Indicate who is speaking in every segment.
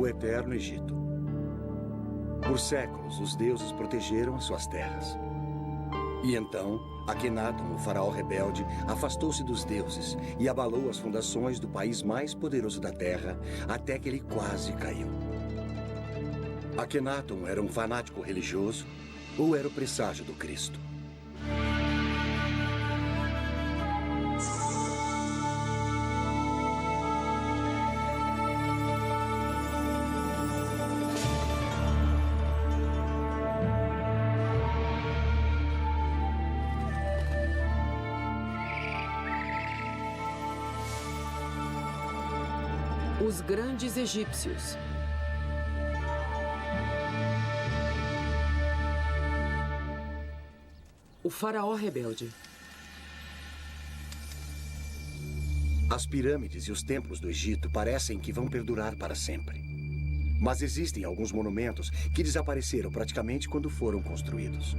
Speaker 1: o Eterno Egito. Por séculos, os deuses protegeram suas terras. E então, Akhenaton, o faraó rebelde, afastou-se dos deuses e abalou as fundações do país mais poderoso da terra, até que ele quase caiu. Akhenaton era um fanático religioso ou era o presságio do Cristo?
Speaker 2: Os grandes egípcios. O faraó rebelde.
Speaker 1: As pirâmides e os templos do Egito parecem que vão perdurar para sempre. Mas existem alguns monumentos que desapareceram praticamente quando foram construídos.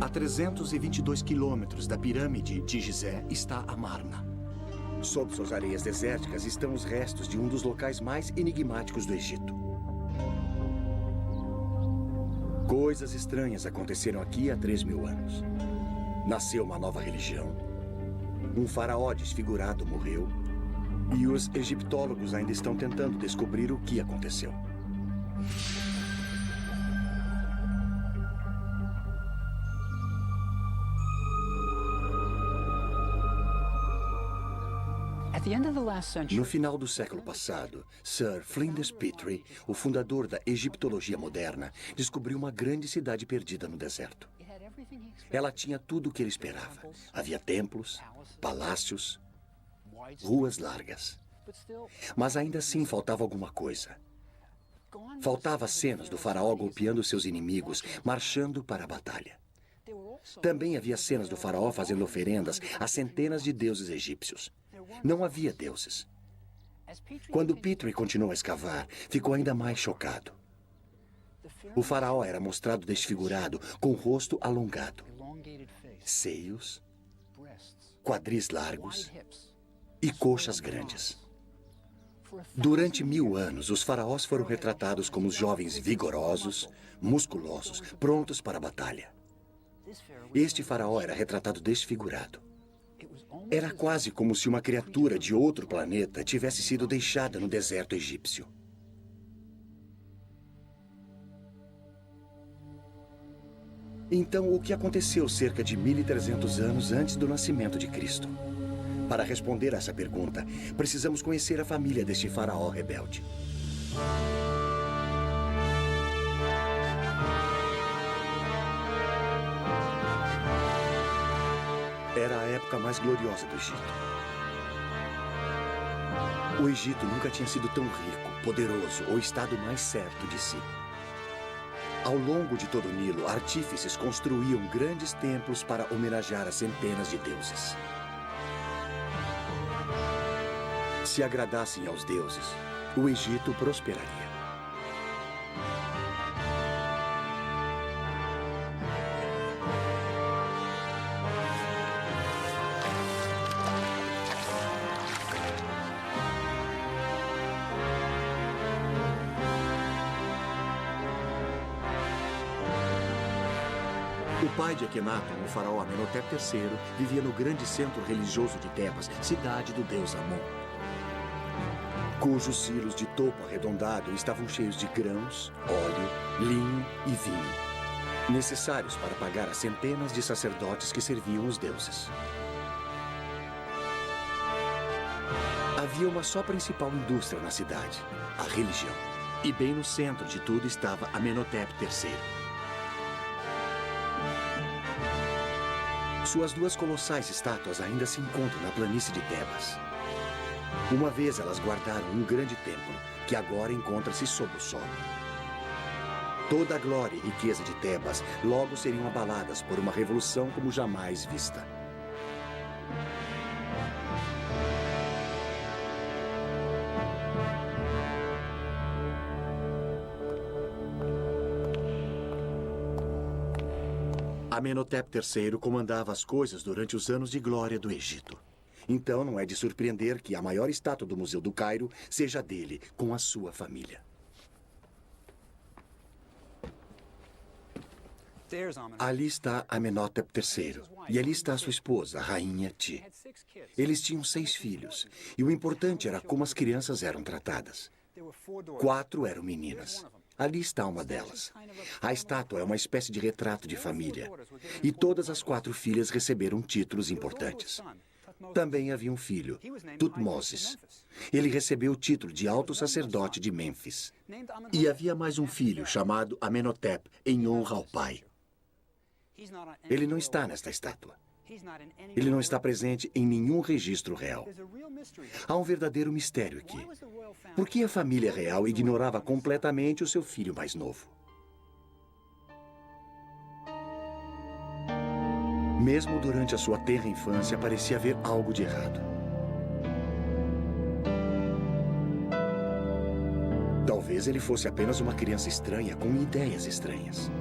Speaker 1: A 322 quilômetros da pirâmide de Gizé está Amarna. Sob suas areias desérticas estão os restos de um dos locais mais enigmáticos do Egito. Coisas estranhas aconteceram aqui há 3.000 anos. Nasceu uma nova religião. Um faraó desfigurado morreu. E os egiptólogos ainda estão tentando descobrir o que aconteceu. No final do século passado, Sir Flinders Petrie, o fundador da egiptologia moderna, descobriu uma grande cidade perdida no deserto. Ela tinha tudo o que ele esperava. Havia templos, palácios, ruas largas. Mas ainda assim faltava alguma coisa. Faltava cenas do faraó golpeando seus inimigos, marchando para a batalha. Também havia cenas do faraó fazendo oferendas a centenas de deuses egípcios. Não havia deuses. Quando Petrie continuou a escavar, ficou ainda mais chocado. O faraó era mostrado desfigurado, com o rosto alongado, seios, quadris largos e coxas grandes. Durante 1000 anos, os faraós foram retratados como jovens vigorosos, musculosos, prontos para a batalha. Este faraó era retratado desfigurado. Era quase como se uma criatura de outro planeta tivesse sido deixada no deserto egípcio. Então, o que aconteceu cerca de 1.300 anos antes do nascimento de Cristo? Para responder a essa pergunta, precisamos conhecer a família deste faraó rebelde. Era a época mais gloriosa do Egito. O Egito nunca tinha sido tão rico, poderoso ou estado mais certo de si. Ao longo de todo o Nilo, artífices construíam grandes templos para homenagear as centenas de deuses. Se agradassem aos deuses, o Egito prosperaria. O pai de Akhenaton, o faraó Amenhotep III, vivia no grande centro religioso de Tebas, cidade do deus Amon, cujos silos de topo arredondado estavam cheios de grãos, óleo, linho e vinho, necessários para pagar as centenas de sacerdotes que serviam os deuses. Havia uma só principal indústria na cidade, a religião. E bem no centro de tudo estava Amenhotep III. Suas duas colossais estátuas ainda se encontram na planície de Tebas. Uma vez elas guardaram um grande templo, que agora encontra-se sob o solo. Toda a glória e riqueza de Tebas logo seriam abaladas por uma revolução como jamais vista. Amenhotep III comandava as coisas durante os anos de glória do Egito. Então não é de surpreender que a maior estátua do Museu do Cairo seja dele, com a sua família. Ali está Amenhotep III, e ali está sua esposa, a Rainha Ti. Eles tinham 6 filhos, e o importante era como as crianças eram tratadas. 4 eram meninas. Ali está uma delas. A estátua é uma espécie de retrato de família, e todas as 4 filhas receberam títulos importantes. Também havia um filho, Tutmoses. Ele recebeu o título de alto sacerdote de Mênfis. E havia mais um filho chamado Amenhotep, em honra ao pai. Ele não está nesta estátua. Ele não está presente em nenhum registro real. Há um verdadeiro mistério aqui. Por que a família real ignorava completamente o seu filho mais novo? Mesmo durante a sua tenra infância, parecia haver algo de errado. Talvez ele fosse apenas uma criança estranha com ideias estranhas.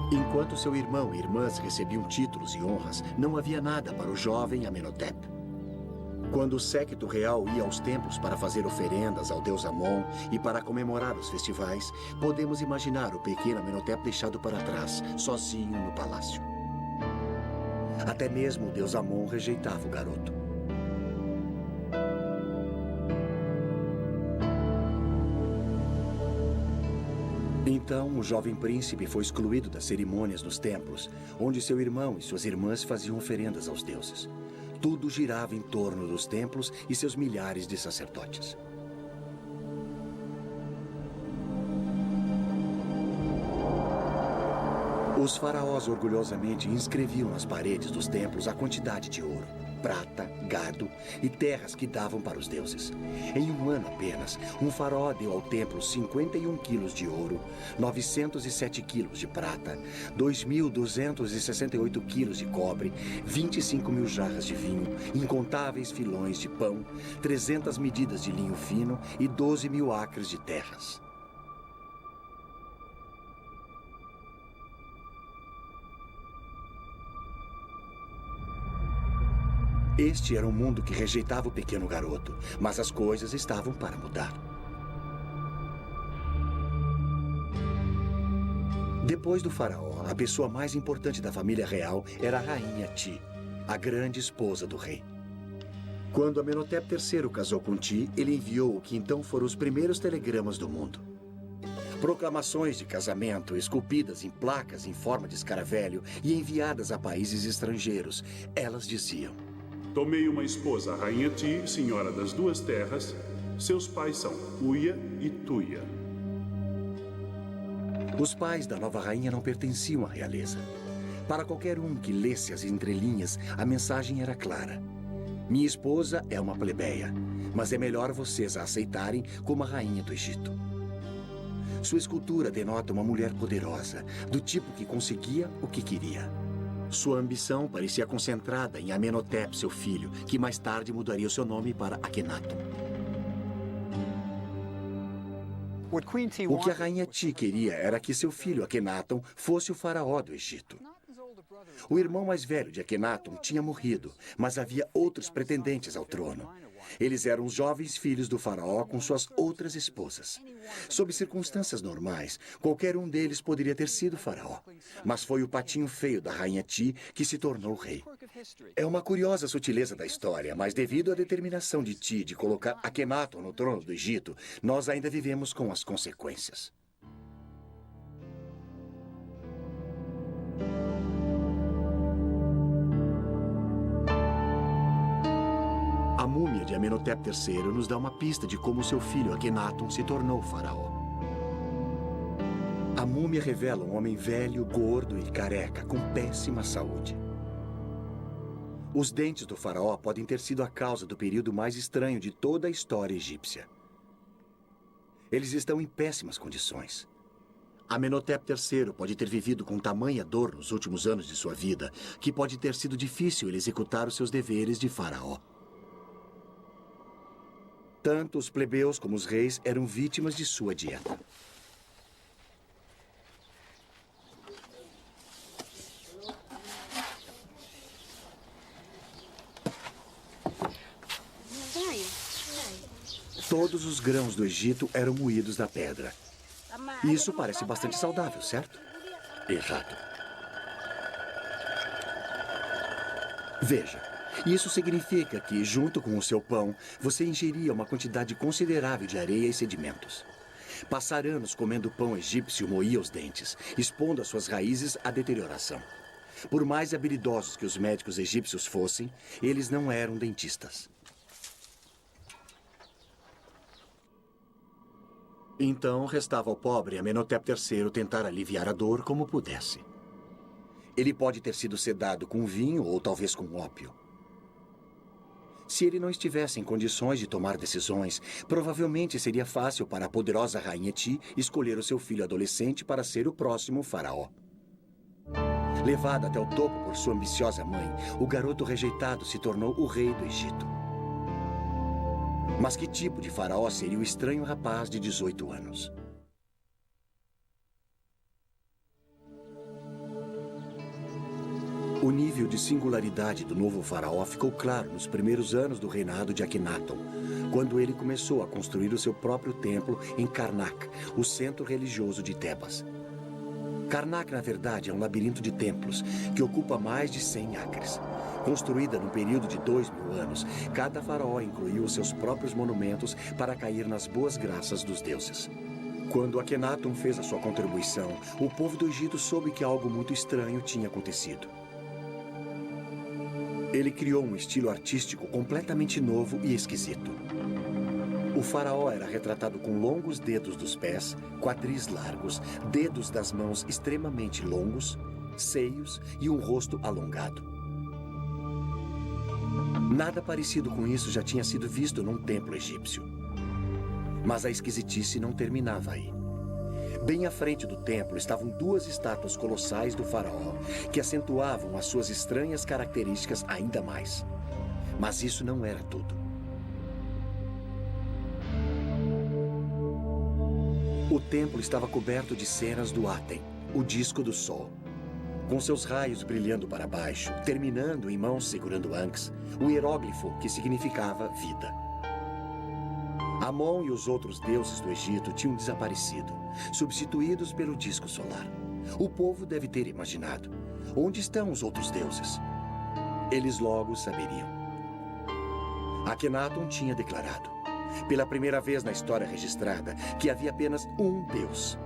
Speaker 1: Enquanto seu irmão e irmãs recebiam títulos e honras, não havia nada para o jovem Amenhotep. Quando o séquito real ia aos templos para fazer oferendas ao deus Amon e para comemorar os festivais, podemos imaginar o pequeno Amenhotep deixado para trás, sozinho no palácio. Até mesmo o deus Amon rejeitava o garoto. Então, o jovem príncipe foi excluído das cerimônias nos templos, onde seu irmão e suas irmãs faziam oferendas aos deuses. Tudo girava em torno dos templos e seus milhares de sacerdotes. Os faraós orgulhosamente inscreviam nas paredes dos templos a quantidade de ouro, prata, gado e terras que davam para os deuses. Em um ano apenas, um faraó deu ao templo 51 quilos de ouro, 907 quilos de prata, 2.268 quilos de cobre, 25 mil jarras de vinho, incontáveis filões de pão, 300 medidas de linho fino e 12 mil acres de terras. Este era um mundo que rejeitava o pequeno garoto, mas as coisas estavam para mudar. Depois do faraó, a pessoa mais importante da família real era a Rainha Ti, a grande esposa do rei. Quando Amenhotep III casou com Ti, ele enviou o que então foram os primeiros telegramas do mundo. Proclamações de casamento esculpidas em placas em forma de escaravelho e enviadas a países estrangeiros. Elas diziam:
Speaker 3: tomei uma esposa, a Rainha Ti, senhora das 2 terras. Seus pais são Uia e Tuia.
Speaker 1: Os pais da nova rainha não pertenciam à realeza. Para qualquer um que lesse as entrelinhas, a mensagem era clara. Minha esposa é uma plebeia, mas é melhor vocês a aceitarem como a rainha do Egito. Sua escultura denota uma mulher poderosa, do tipo que conseguia o que queria. Sua ambição parecia concentrada em Amenhotep, seu filho, que mais tarde mudaria o seu nome para Akhenaton. O que a Rainha Ti queria era que seu filho Akhenaton fosse o faraó do Egito. O irmão mais velho de Akhenaton tinha morrido, mas havia outros pretendentes ao trono. Eles eram os jovens filhos do faraó com suas outras esposas. Sob circunstâncias normais, qualquer um deles poderia ter sido faraó. Mas foi o patinho feio da Rainha Ti que se tornou rei. É uma curiosa sutileza da história, mas devido à determinação de Ti de colocar Akhenaton no trono do Egito, nós ainda vivemos com as consequências. A múmia de Amenhotep III nos dá uma pista de como seu filho Akhenaton se tornou faraó. A múmia revela um homem velho, gordo e careca, com péssima saúde. Os dentes do faraó podem ter sido a causa do período mais estranho de toda a história egípcia. Eles estão em péssimas condições. Amenhotep III pode ter vivido com tamanha dor nos últimos anos de sua vida que pode ter sido difícil ele executar os seus deveres de faraó. Tanto os plebeus como os reis eram vítimas de sua dieta. Todos os grãos do Egito eram moídos na pedra. Isso parece bastante saudável, certo? Errado. Veja, isso significa que, junto com o seu pão, você ingeria uma quantidade considerável de areia e sedimentos. Passar anos comendo pão egípcio moía os dentes, expondo as suas raízes à deterioração. Por mais habilidosos que os médicos egípcios fossem, eles não eram dentistas. Então, restava ao pobre Amenhotep III tentar aliviar a dor como pudesse. Ele pode ter sido sedado com vinho ou talvez com ópio. Se ele não estivesse em condições de tomar decisões, provavelmente seria fácil para a poderosa rainha Ti escolher o seu filho adolescente para ser o próximo faraó. Levado até o topo por sua ambiciosa mãe, o garoto rejeitado se tornou o rei do Egito. Mas que tipo de faraó seria o estranho rapaz de 18 anos? O nível de singularidade do novo faraó ficou claro nos primeiros anos do reinado de Akhenaton, quando ele começou a construir o seu próprio templo em Karnak, o centro religioso de Tebas. Karnak, na verdade, é um labirinto de templos que ocupa mais de 100 acres. Construída num período de 2000 anos, cada faraó incluiu os seus próprios monumentos para cair nas boas graças dos deuses. Quando Akhenaton fez a sua contribuição, o povo do Egito soube que algo muito estranho tinha acontecido. Ele criou um estilo artístico completamente novo e esquisito. O faraó era retratado com longos dedos dos pés, quadris largos, dedos das mãos extremamente longos, seios e um rosto alongado. Nada parecido com isso já tinha sido visto num templo egípcio. Mas a esquisitice não terminava aí. Bem à frente do templo estavam duas estátuas colossais do faraó, que acentuavam as suas estranhas características ainda mais. Mas isso não era tudo. O templo estava coberto de cenas do Aten, o disco do sol. Com seus raios brilhando para baixo, terminando em mãos segurando Ankhs, o hieróglifo que significava vida. Amon e os outros deuses do Egito tinham desaparecido, substituídos pelo disco solar. O povo deve ter imaginado: onde estão os outros deuses? Eles logo saberiam. Akhenaton tinha declarado, pela primeira vez na história registrada, que havia apenas um Deus.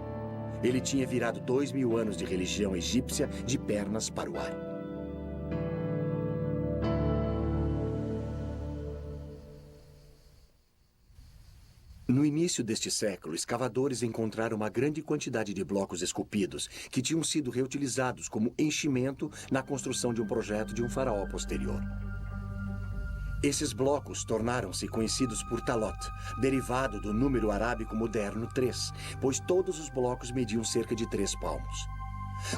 Speaker 1: Ele tinha virado 2000 anos de religião egípcia de pernas para o ar. No início deste século, escavadores encontraram uma grande quantidade de blocos esculpidos que tinham sido reutilizados como enchimento na construção de um projeto de um faraó posterior. Esses blocos tornaram-se conhecidos por Talot, derivado do número arábico moderno 3, pois todos os blocos mediam cerca de 3 palmos.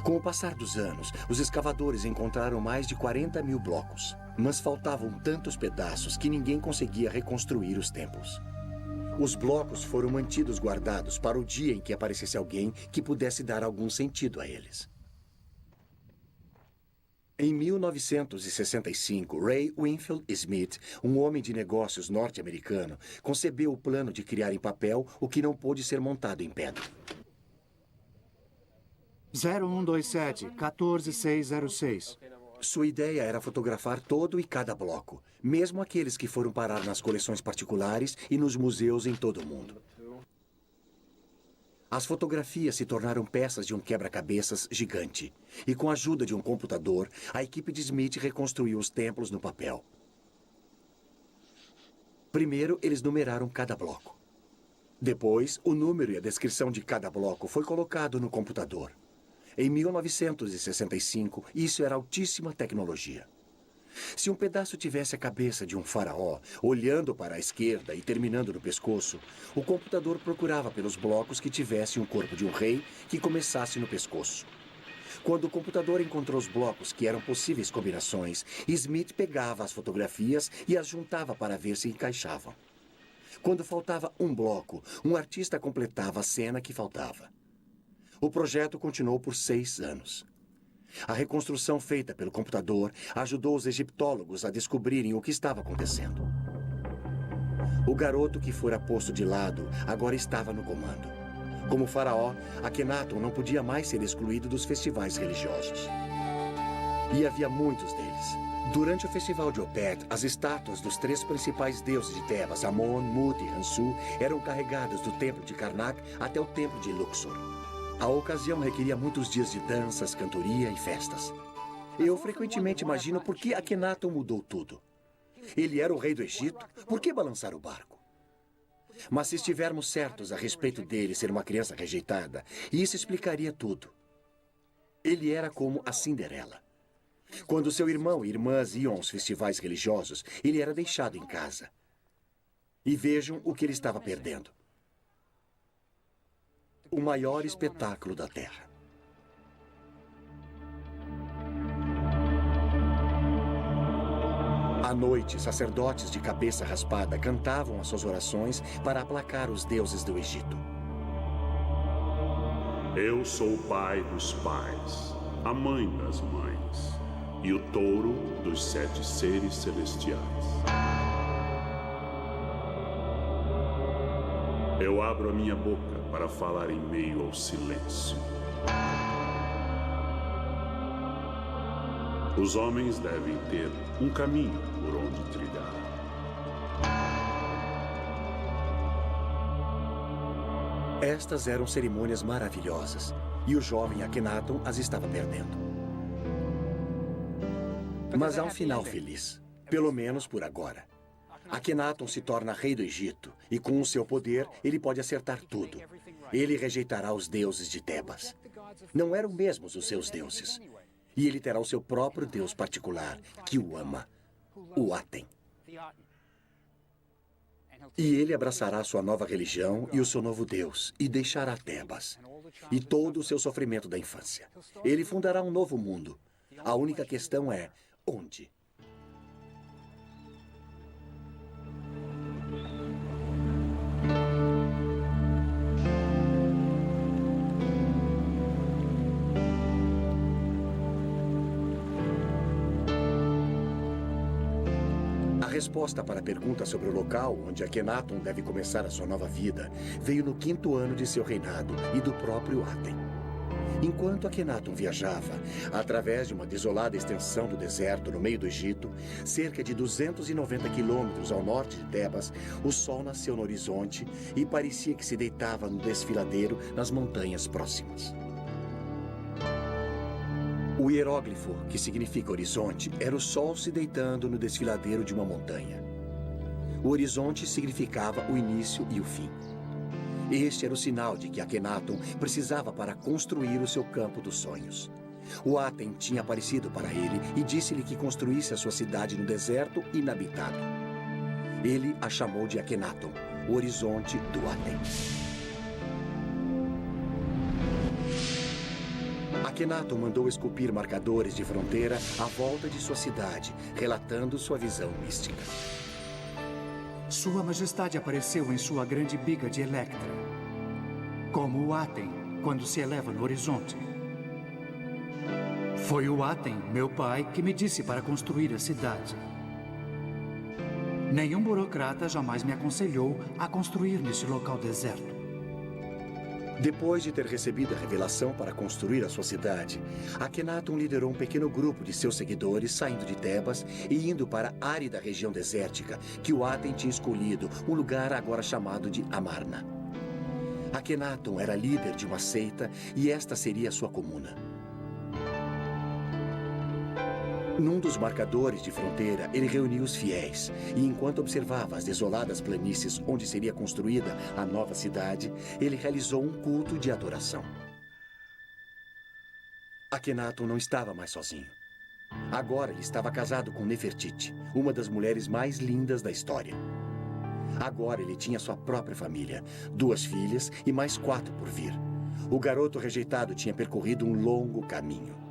Speaker 1: Com o passar dos anos, os escavadores encontraram mais de 40 mil blocos, mas faltavam tantos pedaços que ninguém conseguia reconstruir os templos. Os blocos foram mantidos guardados para o dia em que aparecesse alguém que pudesse dar algum sentido a eles. Em 1965, Ray Winfield Smith, um homem de negócios norte-americano, concebeu o plano de criar em papel o que não pôde ser montado em pedra.
Speaker 4: 0127 14606.
Speaker 1: Sua ideia era fotografar todo e cada bloco, mesmo aqueles que foram parar nas coleções particulares e nos museus em todo o mundo. As fotografias se tornaram peças de um quebra-cabeças gigante. E com a ajuda de um computador, a equipe de Smith reconstruiu os templos no papel. Primeiro, eles numeraram cada bloco. Depois, o número e a descrição de cada bloco foi colocado no computador. Em 1965, isso era altíssima tecnologia. Se um pedaço tivesse a cabeça de um faraó, olhando para a esquerda e terminando no pescoço, o computador procurava pelos blocos que tivessem o corpo de um rei que começasse no pescoço. Quando o computador encontrou os blocos que eram possíveis combinações, Smith pegava as fotografias e as juntava para ver se encaixavam. Quando faltava um bloco, um artista completava a cena que faltava. O projeto continuou por 6 anos. A reconstrução feita pelo computador ajudou os egiptólogos a descobrirem o que estava acontecendo. O garoto que fora posto de lado agora estava no comando. Como faraó, Akhenaton não podia mais ser excluído dos festivais religiosos. E havia muitos deles. Durante o festival de Opet, as estátuas dos 3 principais deuses de Tebas, Amon, Mut e Hansu, eram carregadas do templo de Karnak até o templo de Luxor. A ocasião requeria muitos dias de danças, cantoria e festas. Eu frequentemente imagino por que Akhenaton mudou tudo. Ele era o rei do Egito, por que balançar o barco? Mas se estivermos certos a respeito dele ser uma criança rejeitada, isso explicaria tudo. Ele era como a Cinderela. Quando seu irmão e irmãs iam aos festivais religiosos, ele era deixado em casa. E vejam o que ele estava perdendo. O maior espetáculo da Terra. À noite, sacerdotes de cabeça raspada cantavam as suas orações para aplacar os deuses do Egito.
Speaker 3: Eu sou o pai dos pais, a mãe das mães e o touro dos 7 seres celestiais. Eu abro a minha boca para falar em meio ao silêncio. Os homens devem ter um caminho por onde trilhar.
Speaker 1: Estas eram cerimônias maravilhosas, e o jovem Akhenaton as estava perdendo. Mas há um final feliz, pelo menos por agora. Akhenaton se torna rei do Egito, e com o seu poder, ele pode acertar tudo. Ele rejeitará os deuses de Tebas. Não eram mesmos os seus deuses. E ele terá o seu próprio deus particular, que o ama, o Aten. E ele abraçará sua nova religião e o seu novo deus, e deixará Tebas, e todo o seu sofrimento da infância. Ele fundará um novo mundo. A única questão é, onde? A resposta para a pergunta sobre o local onde Akhenaton deve começar a sua nova vida veio no 5º ano de seu reinado e do próprio Aten. Enquanto Akhenaton viajava, através de uma desolada extensão do deserto no meio do Egito, cerca de 290 quilômetros ao norte de Tebas, o sol nasceu no horizonte e parecia que se deitava no desfiladeiro nas montanhas próximas. O hieróglifo, que significa horizonte, era o sol se deitando no desfiladeiro de uma montanha. O horizonte significava o início e o fim. Este era o sinal de que Akhenaton precisava para construir o seu campo dos sonhos. O Aten tinha aparecido para ele e disse-lhe que construísse a sua cidade no deserto inabitado. Ele a chamou de Akhenaton, o horizonte do Aten. Akhenaton mandou esculpir marcadores de fronteira à volta de sua cidade, relatando sua visão mística.
Speaker 4: Sua Majestade apareceu em sua grande biga de Electra, como o Aten, quando se eleva no horizonte. Foi o Aten, meu pai, que me disse para construir a cidade. Nenhum burocrata jamais me aconselhou a construir nesse local deserto.
Speaker 1: Depois de ter recebido a revelação para construir a sua cidade, Akhenaton liderou um pequeno grupo de seus seguidores saindo de Tebas e indo para a árida região desértica que o Aten tinha escolhido, um lugar agora chamado de Amarna. Akhenaton era líder de uma seita e esta seria a sua comuna. Num dos marcadores de fronteira, ele reuniu os fiéis e, enquanto observava as desoladas planícies onde seria construída a nova cidade, ele realizou um culto de adoração. Akhenaton não estava mais sozinho. Agora ele estava casado com Nefertiti, uma das mulheres mais lindas da história. Agora ele tinha sua própria família, 2 filhas e mais 4 por vir. O garoto rejeitado tinha percorrido um longo caminho.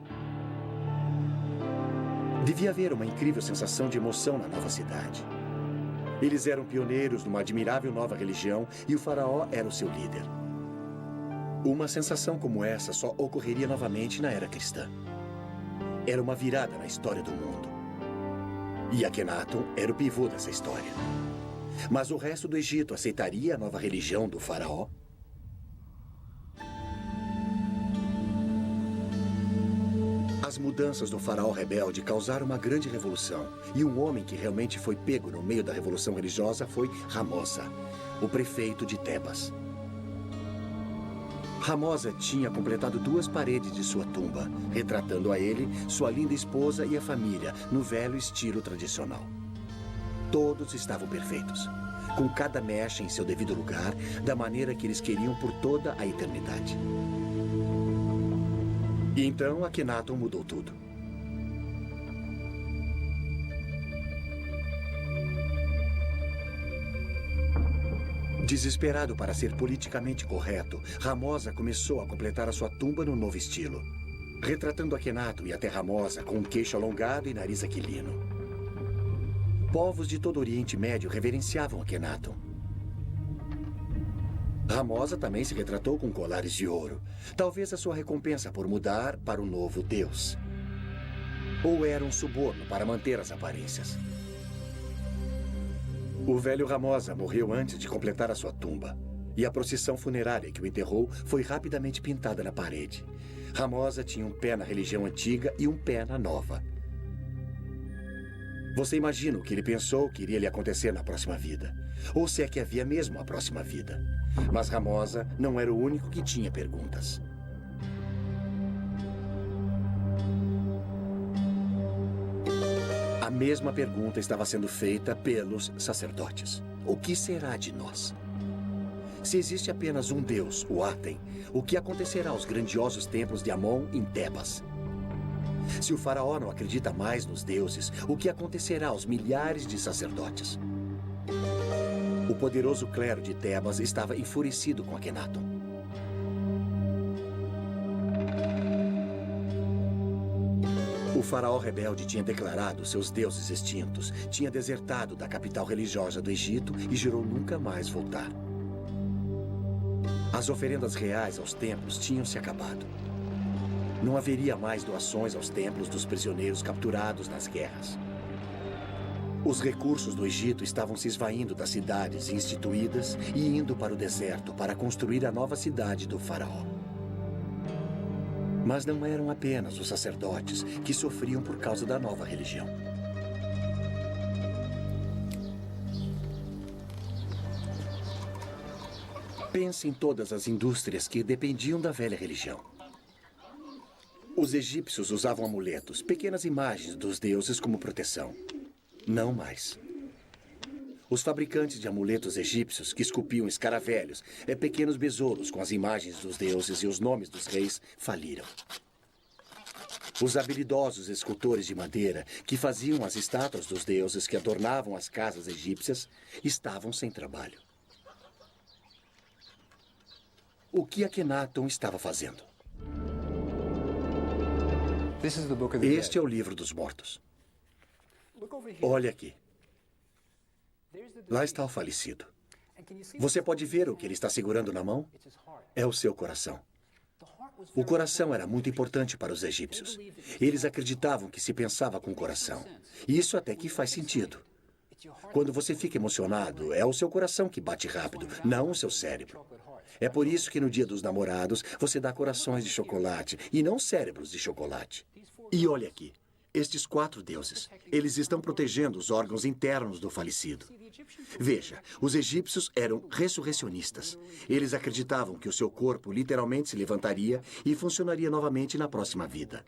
Speaker 1: Devia haver uma incrível sensação de emoção na nova cidade. Eles eram pioneiros numa admirável nova religião e o faraó era o seu líder. Uma sensação como essa só ocorreria novamente na era cristã. Era uma virada na história do mundo. E Akhenaton era o pivô dessa história. Mas o resto do Egito aceitaria a nova religião do faraó? As mudanças do faraó rebelde causaram uma grande revolução. E um homem que realmente foi pego no meio da revolução religiosa foi Ramosa, o prefeito de Tebas. Ramosa tinha completado 2 paredes de sua tumba, retratando a ele, sua linda esposa e a família, no velho estilo tradicional. Todos estavam perfeitos, com cada mecha em seu devido lugar, da maneira que eles queriam por toda a eternidade. E então Akhenaton mudou tudo. Desesperado para ser politicamente correto, Ramosa começou a completar a sua tumba no novo estilo, retratando Akhenaton e até Ramosa com um queixo alongado e nariz aquilino. Povos de todo o Oriente Médio reverenciavam Akhenaton. Ramosa também se retratou com colares de ouro, talvez a sua recompensa por mudar para o novo Deus. Ou era um suborno para manter as aparências. O velho Ramosa morreu antes de completar a sua tumba, e a procissão funerária que o enterrou foi rapidamente pintada na parede. Ramosa tinha um pé na religião antiga e um pé na nova. Você imagina o que ele pensou que iria lhe acontecer na próxima vida? Ou se é que havia mesmo a próxima vida? Mas Ramosa não era o único que tinha perguntas. A mesma pergunta estava sendo feita pelos sacerdotes. O que será de nós? Se existe apenas um Deus, o Aten, o que acontecerá aos grandiosos templos de Amon em Tebas? Se o faraó não acredita mais nos deuses, o que acontecerá aos milhares de sacerdotes? O poderoso clero de Tebas estava enfurecido com Akhenaton. O faraó rebelde tinha declarado seus deuses extintos, tinha desertado da capital religiosa do Egito e jurou nunca mais voltar. As oferendas reais aos templos tinham se acabado. Não haveria mais doações aos templos dos prisioneiros capturados nas guerras. Os recursos do Egito estavam se esvaindo das cidades instituídas e indo para o deserto para construir a nova cidade do faraó. Mas não eram apenas os sacerdotes que sofriam por causa da nova religião. Pense em todas as indústrias que dependiam da velha religião. Os egípcios usavam amuletos, pequenas imagens dos deuses como proteção. Não mais. Os fabricantes de amuletos egípcios que esculpiam escaravelhos, pequenos besouros com as imagens dos deuses e os nomes dos reis, faliram. Os habilidosos escultores de madeira que faziam as estátuas dos deuses que adornavam as casas egípcias estavam sem trabalho. O que Akhenaton estava fazendo? Este é o livro dos mortos. Olha aqui. Lá está o falecido. Você pode ver o que ele está segurando na mão? É o seu coração. O coração era muito importante para os egípcios. Eles acreditavam que se pensava com o coração. E isso até que faz sentido. Quando você fica emocionado, é o seu coração que bate rápido, não o seu cérebro. É por isso que no Dia dos Namorados você dá corações de chocolate e não cérebros de chocolate. E olha aqui. Estes 4 deuses, eles estão protegendo os órgãos internos do falecido. Veja, os egípcios eram ressurrecionistas. Eles acreditavam que o seu corpo literalmente se levantaria e funcionaria novamente na próxima vida.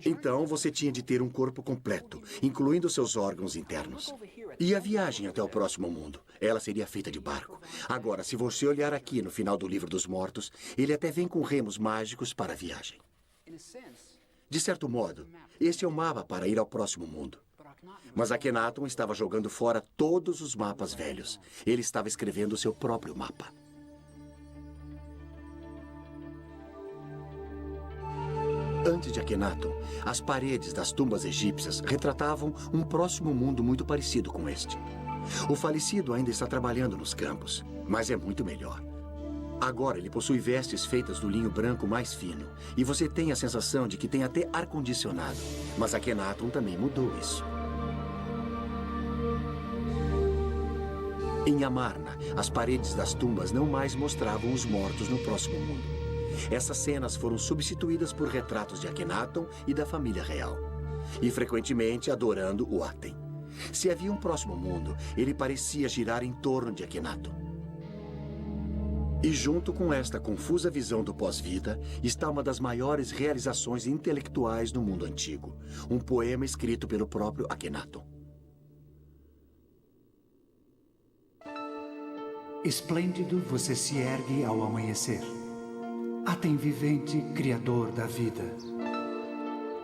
Speaker 1: Então, você tinha de ter um corpo completo, incluindo seus órgãos internos. E a viagem até o próximo mundo? Ela seria feita de barco. Agora, se você olhar aqui no final do Livro dos Mortos, ele até vem com remos mágicos para a viagem. De certo modo, este é o mapa para ir ao próximo mundo. Mas Akhenaton estava jogando fora todos os mapas velhos. Ele estava escrevendo o seu próprio mapa. Antes de Akhenaton, as paredes das tumbas egípcias retratavam um próximo mundo muito parecido com este. O falecido ainda está trabalhando nos campos, mas é muito melhor. Agora ele possui vestes feitas do linho branco mais fino, e você tem a sensação de que tem até ar-condicionado. Mas Akhenaton também mudou isso. Em Amarna, as paredes das tumbas não mais mostravam os mortos no próximo mundo. Essas cenas foram substituídas por retratos de Akhenaton e da família real, e frequentemente adorando o Aten. Se havia um próximo mundo, ele parecia girar em torno de Akhenaton. E junto com esta confusa visão do pós-vida, está uma das maiores realizações intelectuais no mundo antigo, um poema escrito pelo próprio Akhenaton.
Speaker 4: Esplêndido você se ergue ao amanhecer. Aten vivente, criador da vida.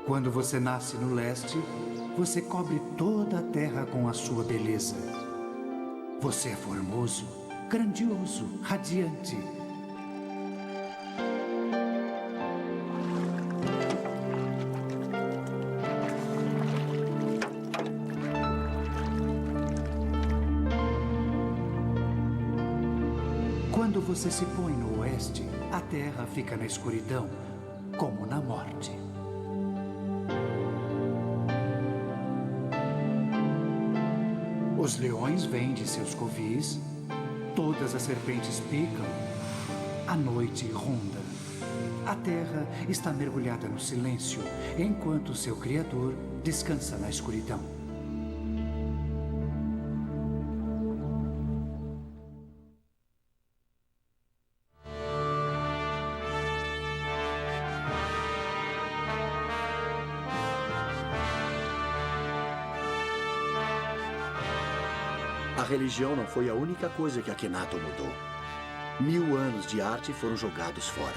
Speaker 4: Quando você nasce no leste, você cobre toda a terra com a sua beleza. Você é formoso, grandioso, radiante. Quando você se põe no oeste, a terra fica na escuridão, como na morte. Os leões vêm de seus covis, todas as serpentes picam, a noite ronda. A terra está mergulhada no silêncio, enquanto seu Criador descansa na escuridão.
Speaker 1: A religião não foi a única coisa que Akhenaton mudou. 1000 anos de arte foram jogados fora.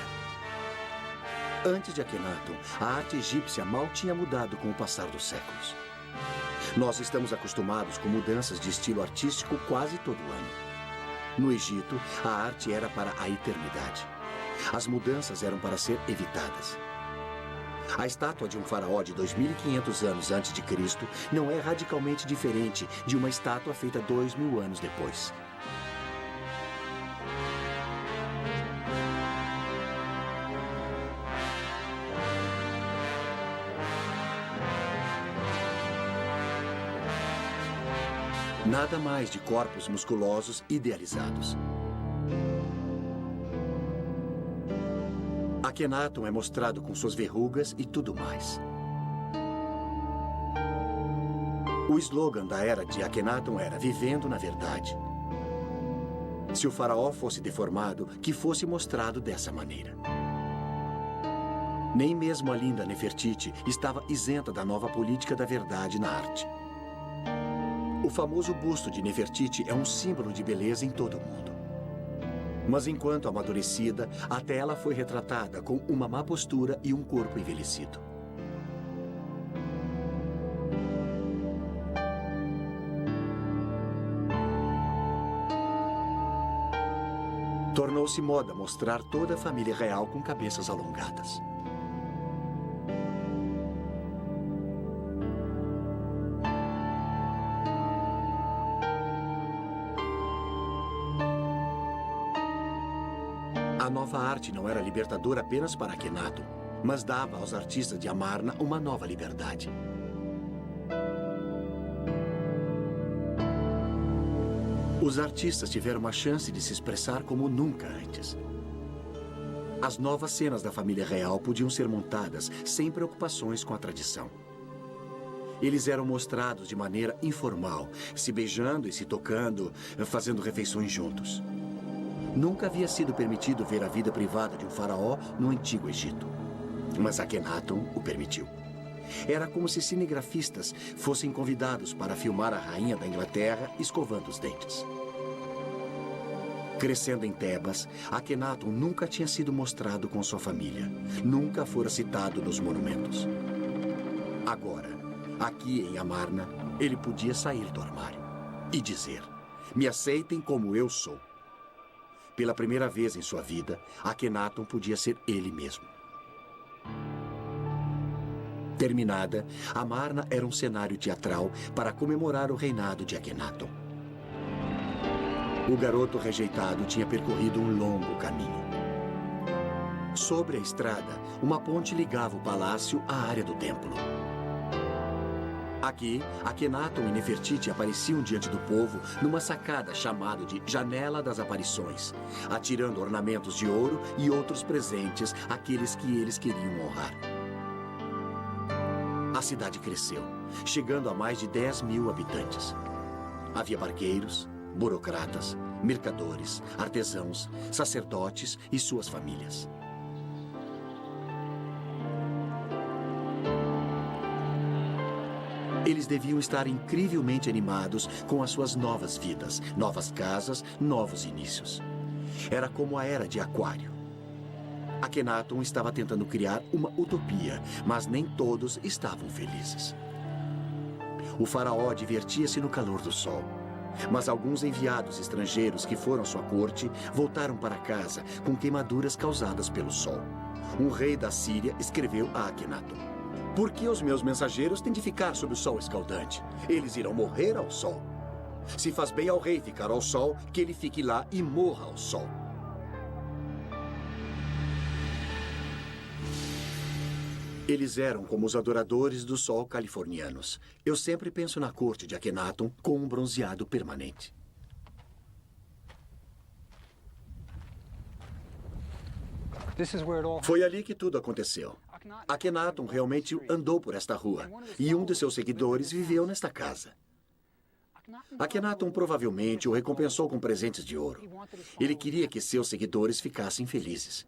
Speaker 1: Antes de Akhenaton, a arte egípcia mal tinha mudado com o passar dos séculos. Nós estamos acostumados com mudanças de estilo artístico quase todo ano. No Egito, a arte era para a eternidade. As mudanças eram para ser evitadas. A estátua de um faraó de 2500 anos antes de Cristo não é radicalmente diferente de uma estátua feita 2000 anos depois. Nada mais de corpos musculosos idealizados. Akhenaton é mostrado com suas verrugas e tudo mais. O slogan da era de Akhenaton era Vivendo na Verdade. Se o faraó fosse deformado, que fosse mostrado dessa maneira. Nem mesmo a linda Nefertiti estava isenta da nova política da verdade na arte. O famoso busto de Nefertiti é um símbolo de beleza em todo o mundo. Mas enquanto amadurecida, até ela foi retratada com uma má postura e um corpo envelhecido. Tornou-se moda mostrar toda a família real com cabeças alongadas. A nova arte não era libertadora apenas para Akhenaton, mas dava aos artistas de Amarna uma nova liberdade. Os artistas tiveram uma chance de se expressar como nunca antes. As novas cenas da família real podiam ser montadas sem preocupações com a tradição. Eles eram mostrados de maneira informal, se beijando e se tocando, fazendo refeições juntos. Nunca havia sido permitido ver a vida privada de um faraó no Antigo Egito. Mas Akhenaton o permitiu. Era como se cinegrafistas fossem convidados para filmar a rainha da Inglaterra escovando os dentes. Crescendo em Tebas, Akhenaton nunca tinha sido mostrado com sua família. Nunca fora citado nos monumentos. Agora, aqui em Amarna, ele podia sair do armário e dizer: "Me aceitem como eu sou." Pela primeira vez em sua vida, Akhenaton podia ser ele mesmo. Terminada, Amarna era um cenário teatral para comemorar o reinado de Akhenaton. O garoto rejeitado tinha percorrido um longo caminho. Sobre a estrada, uma ponte ligava o palácio à área do templo. Aqui, Akhenaton e Nefertiti apareciam diante do povo numa sacada chamada de Janela das Aparições, atirando ornamentos de ouro e outros presentes àqueles que eles queriam honrar. A cidade cresceu, chegando a mais de 10.000 habitantes. Havia barqueiros, burocratas, mercadores, artesãos, sacerdotes e suas famílias. Eles deviam estar incrivelmente animados com as suas novas vidas, novas casas, novos inícios. Era como a Era de Aquário. Akhenaton estava tentando criar uma utopia, mas nem todos estavam felizes. O faraó divertia-se no calor do sol. Mas alguns enviados estrangeiros que foram à sua corte voltaram para casa com queimaduras causadas pelo sol. Um rei da Síria escreveu a Akhenaton: "Por que os meus mensageiros têm de ficar sob o sol escaldante? Eles irão morrer ao sol. Se faz bem ao rei ficar ao sol, que ele fique lá e morra ao sol." Eles eram como os adoradores do sol californianos. Eu sempre penso na corte de Akhenaton com um bronzeado permanente. Foi ali que tudo aconteceu. Akhenaton realmente andou por esta rua, e um de seus seguidores viveu nesta casa. Akhenaton provavelmente o recompensou com presentes de ouro. Ele queria que seus seguidores ficassem felizes.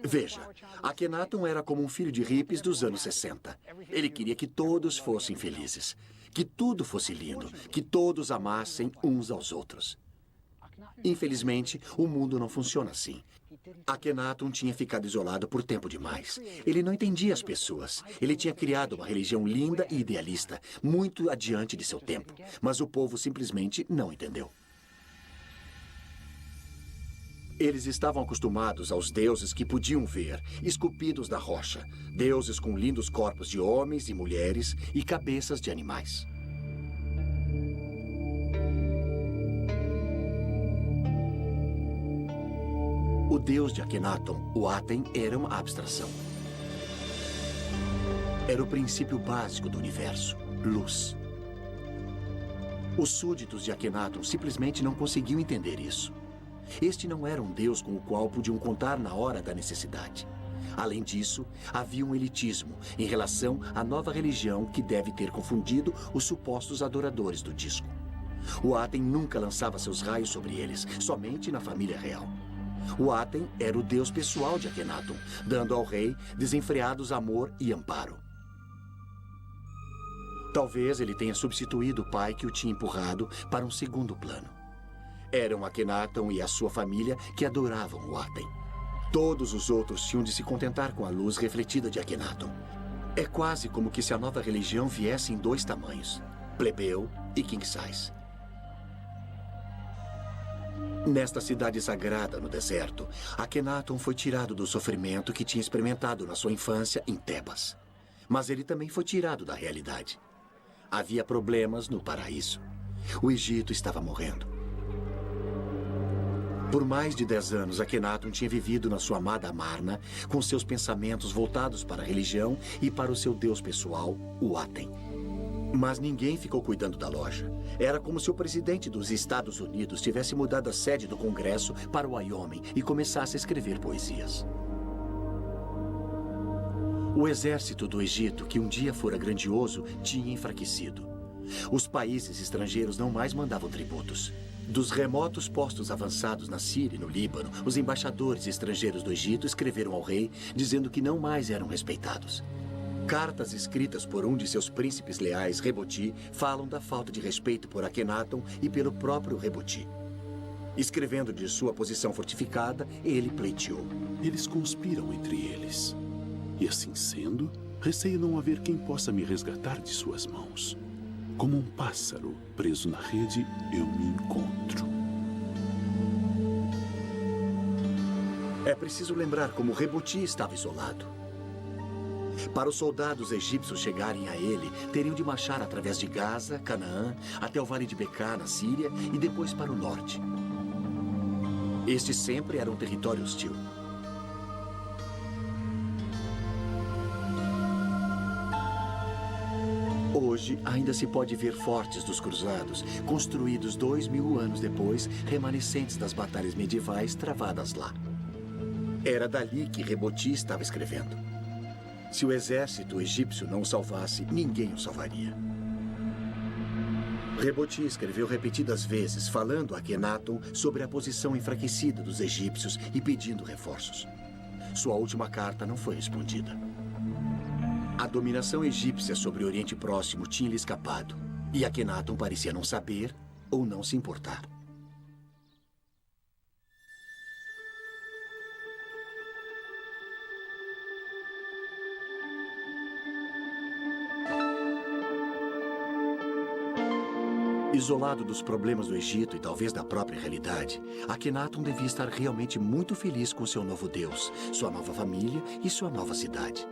Speaker 1: Veja, Akhenaton era como um filho de hippies dos anos 60. Ele queria que todos fossem felizes, que tudo fosse lindo, que todos amassem uns aos outros. Infelizmente, o mundo não funciona assim. Akhenaton tinha ficado isolado por tempo demais. Ele não entendia as pessoas. Ele tinha criado uma religião linda e idealista, muito adiante de seu tempo. Mas o povo simplesmente não entendeu. Eles estavam acostumados aos deuses que podiam ver, esculpidos da rocha. Deuses com lindos corpos de homens e mulheres e cabeças de animais. O deus de Akhenaton, o Aten, era uma abstração. Era o princípio básico do universo, luz. Os súditos de Akhenaton simplesmente não conseguiam entender isso. Este não era um deus com o qual podiam contar na hora da necessidade. Além disso, havia um elitismo em relação à nova religião que deve ter confundido os supostos adoradores do disco. O Aten nunca lançava seus raios sobre eles, somente na família real. O Aten era o deus pessoal de Akhenaton, dando ao rei desenfreados amor e amparo. Talvez ele tenha substituído o pai que o tinha empurrado para um segundo plano. Eram Akhenaton e a sua família que adoravam o Aten. Todos os outros tinham de se contentar com a luz refletida de Akhenaton. É quase como que se a nova religião viesse em dois tamanhos, plebeu e king size. Nesta cidade sagrada no deserto, Akhenaton foi tirado do sofrimento que tinha experimentado na sua infância em Tebas. Mas ele também foi tirado da realidade. Havia problemas no paraíso. O Egito estava morrendo. Por mais de 10 anos, Akhenaton tinha vivido na sua amada Amarna, com seus pensamentos voltados para a religião e para o seu deus pessoal, o Aten. Mas ninguém ficou cuidando da loja. Era como se o presidente dos Estados Unidos tivesse mudado a sede do Congresso para o Wyoming e começasse a escrever poesias. O exército do Egito, que um dia fora grandioso, tinha enfraquecido. Os países estrangeiros não mais mandavam tributos. Dos remotos postos avançados na Síria e no Líbano, os embaixadores estrangeiros do Egito escreveram ao rei dizendo que não mais eram respeitados. Cartas escritas por um de seus príncipes leais, Reboti, falam da falta de respeito por Akhenaton e pelo próprio Reboti. Escrevendo de sua posição fortificada, ele pleiteou:
Speaker 3: Eles conspiram entre eles. E assim sendo, receio não haver quem possa me resgatar de suas mãos. Como um pássaro preso na rede, eu me encontro.
Speaker 1: É preciso lembrar como Reboti estava isolado. Para os soldados egípcios chegarem a ele, teriam de marchar através de Gaza, Canaã, até o Vale de Beká, na Síria, e depois para o norte. Este sempre era um território hostil. Hoje, ainda se pode ver fortes dos cruzados, construídos 2000 anos depois, remanescentes das batalhas medievais travadas lá. Era dali que Reboti estava escrevendo. Se o exército egípcio não o salvasse, ninguém o salvaria. Reboti escreveu repetidas vezes, falando a Akhenaton sobre a posição enfraquecida dos egípcios e pedindo reforços. Sua última carta não foi respondida. A dominação egípcia sobre o Oriente Próximo tinha lhe escapado, e Akhenaton parecia não saber ou não se importar. Isolado dos problemas do Egito e talvez da própria realidade, Akhenaton devia estar realmente muito feliz com seu novo Deus, sua nova família e sua nova cidade.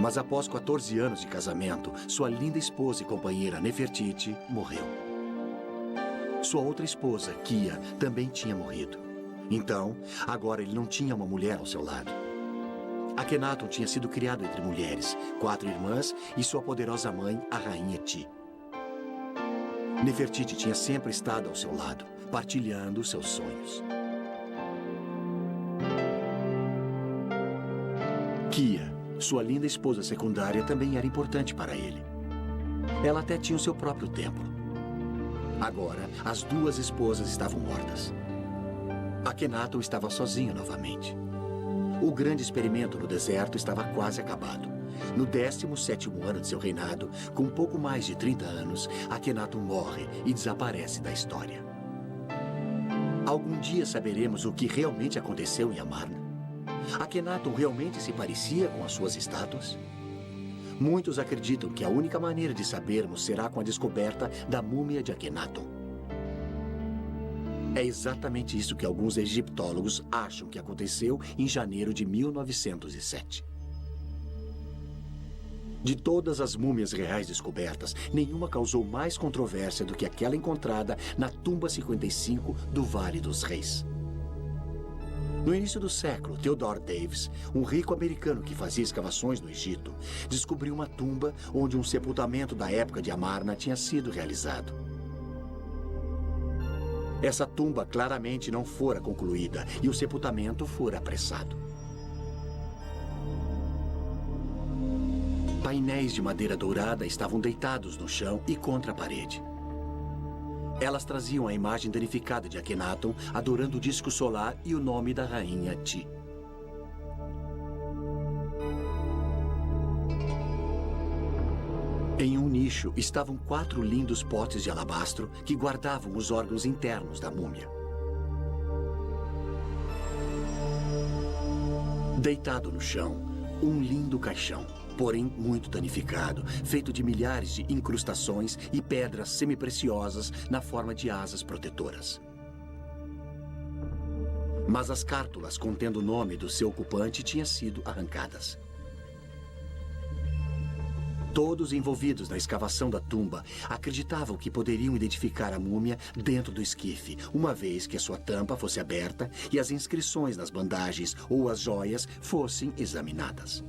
Speaker 1: Mas após 14 anos de casamento, sua linda esposa e companheira Nefertiti morreu. Sua outra esposa, Kia, também tinha morrido. Então, agora ele não tinha uma mulher ao seu lado. Akhenaton tinha sido criado entre mulheres, 4 irmãs e sua poderosa mãe, a rainha Ti. Nefertiti tinha sempre estado ao seu lado, partilhando seus sonhos. Kia, sua linda esposa secundária, também era importante para ele. Ela até tinha o seu próprio templo. Agora, as 2 esposas estavam mortas. Akhenaton estava sozinho novamente. O grande experimento no deserto estava quase acabado. No 17º ano de seu reinado, com pouco mais de 30 anos, Akhenaton morre e desaparece da história. Algum dia saberemos o que realmente aconteceu em Amarna? Akhenaton realmente se parecia com as suas estátuas? Muitos acreditam que a única maneira de sabermos será com a descoberta da múmia de Akhenaton. É exatamente isso que alguns egiptólogos acham que aconteceu em janeiro de 1907. De todas as múmias reais descobertas, nenhuma causou mais controvérsia do que aquela encontrada na tumba 55 do Vale dos Reis. No início do século, Theodore Davis, um rico americano que fazia escavações no Egito, descobriu uma tumba onde um sepultamento da época de Amarna tinha sido realizado. Essa tumba claramente não fora concluída e o sepultamento fora apressado. Painéis de madeira dourada estavam deitados no chão e contra a parede. Elas traziam a imagem danificada de Akhenaton adorando o disco solar e o nome da rainha Ti. Em um nicho estavam 4 lindos potes de alabastro que guardavam os órgãos internos da múmia. Deitado no chão, um lindo caixão, porém muito danificado, feito de milhares de incrustações e pedras semipreciosas na forma de asas protetoras. Mas as cártulas contendo o nome do seu ocupante tinham sido arrancadas. Todos envolvidos na escavação da tumba acreditavam que poderiam identificar a múmia dentro do esquife, uma vez que a sua tampa fosse aberta e as inscrições nas bandagens ou as joias fossem examinadas.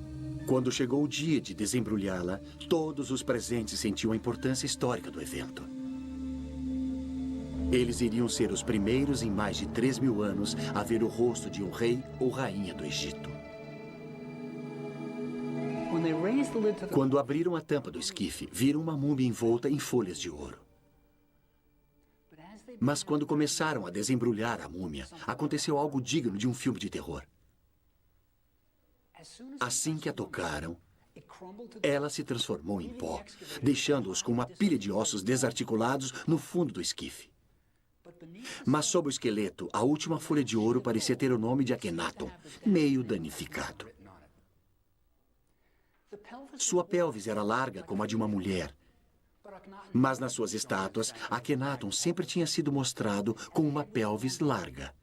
Speaker 1: Quando chegou o dia de desembrulhá-la, todos os presentes sentiam a importância histórica do evento. Eles iriam ser os primeiros em mais de 3.000 anos a ver o rosto de um rei ou rainha do Egito. Quando abriram a tampa do esquife, viram uma múmia envolta em folhas de ouro. Mas quando começaram a desembrulhar a múmia, aconteceu algo digno de um filme de terror. Assim que a tocaram, ela se transformou em pó, deixando-os com uma pilha de ossos desarticulados no fundo do esquife. Mas sob o esqueleto, a última folha de ouro parecia ter o nome de Akhenaton, meio danificado. Sua pelvis era larga como a de uma mulher, mas nas suas estátuas, Akhenaton sempre tinha sido mostrado com uma pelvis larga.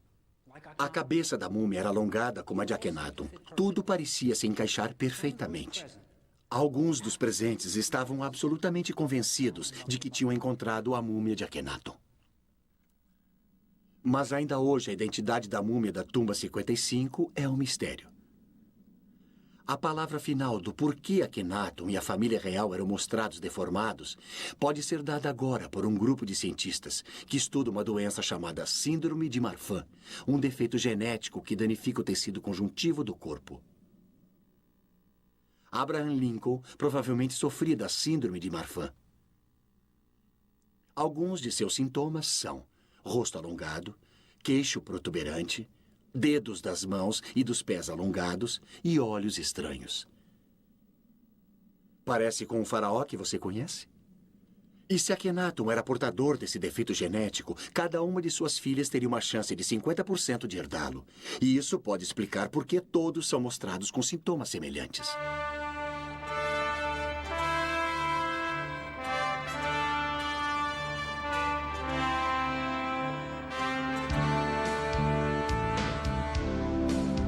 Speaker 1: A cabeça da múmia era alongada como a de Akhenaton. Tudo parecia se encaixar perfeitamente. Alguns dos presentes estavam absolutamente convencidos de que tinham encontrado a múmia de Akhenaton. Mas ainda hoje a identidade da múmia da tumba 55 é um mistério. A palavra final do porquê Akhenaton e a família real eram mostrados deformados pode ser dada agora por um grupo de cientistas que estuda uma doença chamada Síndrome de Marfan, um defeito genético que danifica o tecido conjuntivo do corpo. Abraham Lincoln provavelmente sofria da Síndrome de Marfan. Alguns de seus sintomas são rosto alongado, queixo protuberante, dedos das mãos e dos pés alongados e olhos estranhos. Parece com o faraó que você conhece? E se Akhenaton era portador desse defeito genético, cada uma de suas filhas teria uma chance de 50% de herdá-lo. E isso pode explicar por que todos são mostrados com sintomas semelhantes.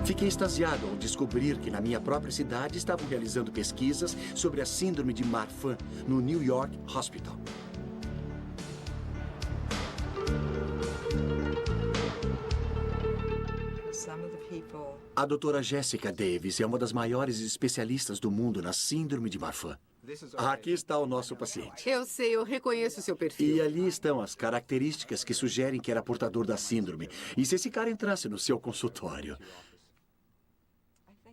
Speaker 1: Fiquei extasiado ao descobrir que na minha própria cidade estavam realizando pesquisas sobre a síndrome de Marfan no New York Hospital. A doutora Jessica Davis é uma das maiores especialistas do mundo na síndrome de Marfan. Aqui está o nosso paciente.
Speaker 2: Eu sei, eu reconheço o seu perfil.
Speaker 1: E ali estão as características que sugerem que era portador da síndrome. E se esse cara entrasse no seu consultório?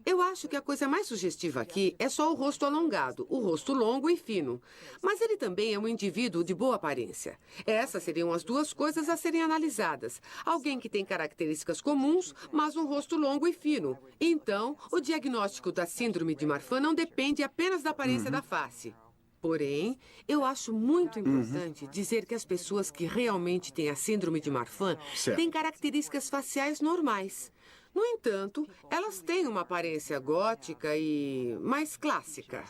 Speaker 2: Eu acho que a coisa mais sugestiva aqui é só o rosto alongado, o rosto longo e fino. Mas ele também é um indivíduo de boa aparência. Essas seriam as duas coisas a serem analisadas. Alguém que tem características comuns, mas um rosto longo e fino. Então, o diagnóstico da síndrome de Marfan não depende apenas da aparência da face. Porém, eu acho muito importante dizer que as pessoas que realmente têm a síndrome de Marfan têm características faciais normais. No entanto, elas têm uma aparência gótica e mais clássica.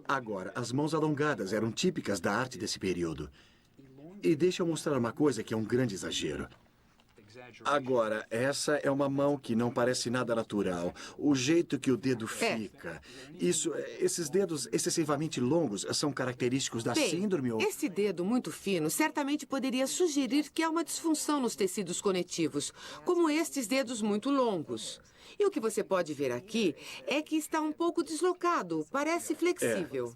Speaker 1: Agora, as mãos alongadas eram típicas da arte desse período. E deixa eu mostrar uma coisa que é um grande exagero. Agora, essa é uma mão que não parece nada natural. O jeito que o dedo fica. Esses dedos excessivamente longos são característicos da síndrome ou...
Speaker 2: Esse dedo muito fino certamente poderia sugerir que há uma disfunção nos tecidos conectivos, como estes dedos muito longos. E o que você pode ver aqui é que está um pouco deslocado, parece flexível.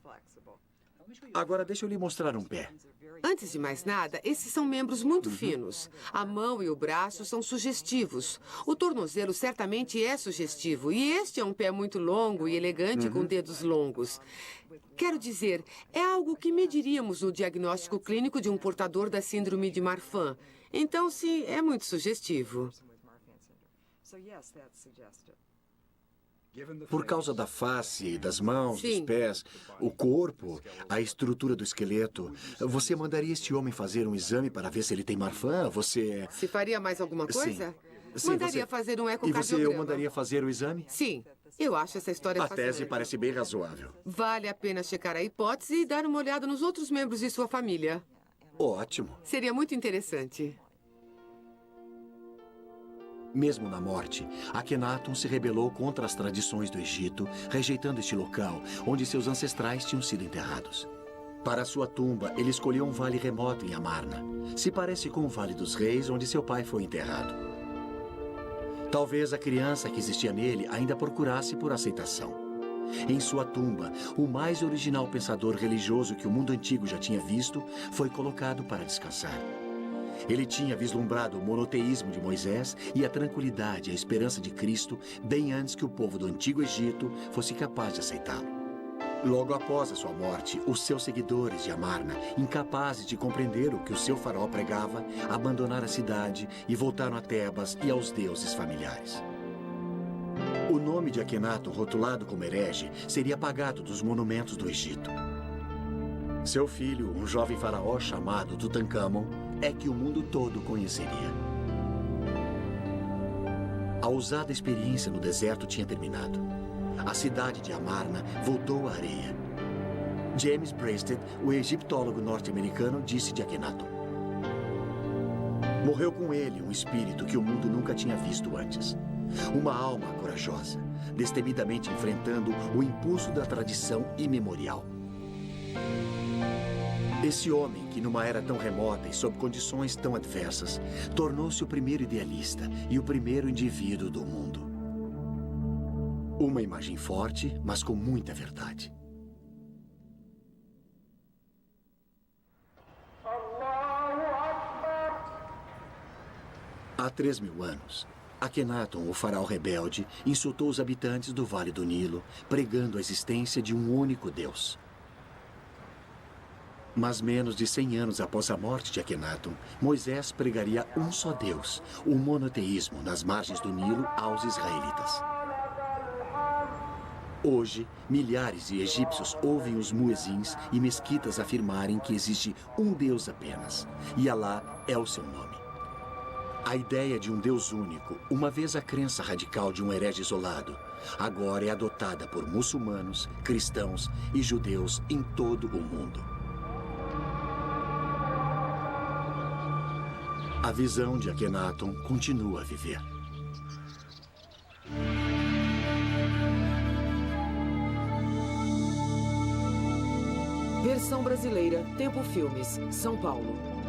Speaker 1: Agora, deixa eu lhe mostrar um pé.
Speaker 2: Antes de mais nada, esses são membros muito finos. A mão e o braço são sugestivos. O tornozelo certamente é sugestivo. E este é um pé muito longo e elegante com dedos longos. Quero dizer, é algo que mediríamos no diagnóstico clínico de um portador da síndrome de Marfan. Então, sim, é muito sugestivo.
Speaker 1: Por causa da face, das mãos, dos pés, o corpo, a estrutura do esqueleto, você mandaria este homem fazer um exame para ver se ele tem Marfan? Você...
Speaker 2: Se faria mais alguma coisa?
Speaker 1: Sim,
Speaker 2: mandaria fazer um ecocardiograma.
Speaker 1: E você o mandaria fazer o exame?
Speaker 2: Sim. Eu acho essa história fascinante.
Speaker 1: A tese parece bem razoável.
Speaker 2: Vale a pena checar a hipótese e dar uma olhada nos outros membros de sua família.
Speaker 1: Ótimo.
Speaker 2: Seria muito interessante.
Speaker 1: Mesmo na morte, Akhenaton se rebelou contra as tradições do Egito, rejeitando este local onde seus ancestrais tinham sido enterrados. Para sua tumba, ele escolheu um vale remoto em Amarna. Se parece com o Vale dos Reis, onde seu pai foi enterrado. Talvez a criança que existia nele ainda procurasse por aceitação. Em sua tumba, o mais original pensador religioso que o mundo antigo já tinha visto foi colocado para descansar. Ele tinha vislumbrado o monoteísmo de Moisés e a tranquilidade e a esperança de Cristo bem antes que o povo do Antigo Egito fosse capaz de aceitá-lo. Logo após a sua morte, os seus seguidores de Amarna, incapazes de compreender o que o seu faraó pregava, abandonaram a cidade e voltaram a Tebas e aos deuses familiares. O nome de Akhenaton, rotulado como herege, seria apagado dos monumentos do Egito. Seu filho, um jovem faraó chamado Tutankhamon, é que o mundo todo conheceria. A ousada experiência no deserto tinha terminado. A cidade de Amarna voltou à areia. James Breasted, o egiptólogo norte-americano, disse de Akhenaton: Morreu com ele um espírito que o mundo nunca tinha visto antes. Uma alma corajosa, destemidamente enfrentando o impulso da tradição imemorial. Esse homem, que numa era tão remota e sob condições tão adversas, tornou-se o primeiro idealista e o primeiro indivíduo do mundo. Uma imagem forte, mas com muita verdade. Há 3.000 anos, Akhenaton, o faraó rebelde, insultou os habitantes do Vale do Nilo, pregando a existência de um único Deus. Mas menos de 100 anos após a morte de Akhenaton, Moisés pregaria um só Deus, o monoteísmo nas margens do Nilo aos israelitas. Hoje, milhares de egípcios ouvem os muezins e mesquitas afirmarem que existe um Deus apenas, e Alá é o seu nome. A ideia de um Deus único, uma vez a crença radical de um herege isolado, agora é adotada por muçulmanos, cristãos e judeus em todo o mundo. A visão de Akhenaton continua a viver.
Speaker 2: Versão brasileira, Tempo Filmes, São Paulo.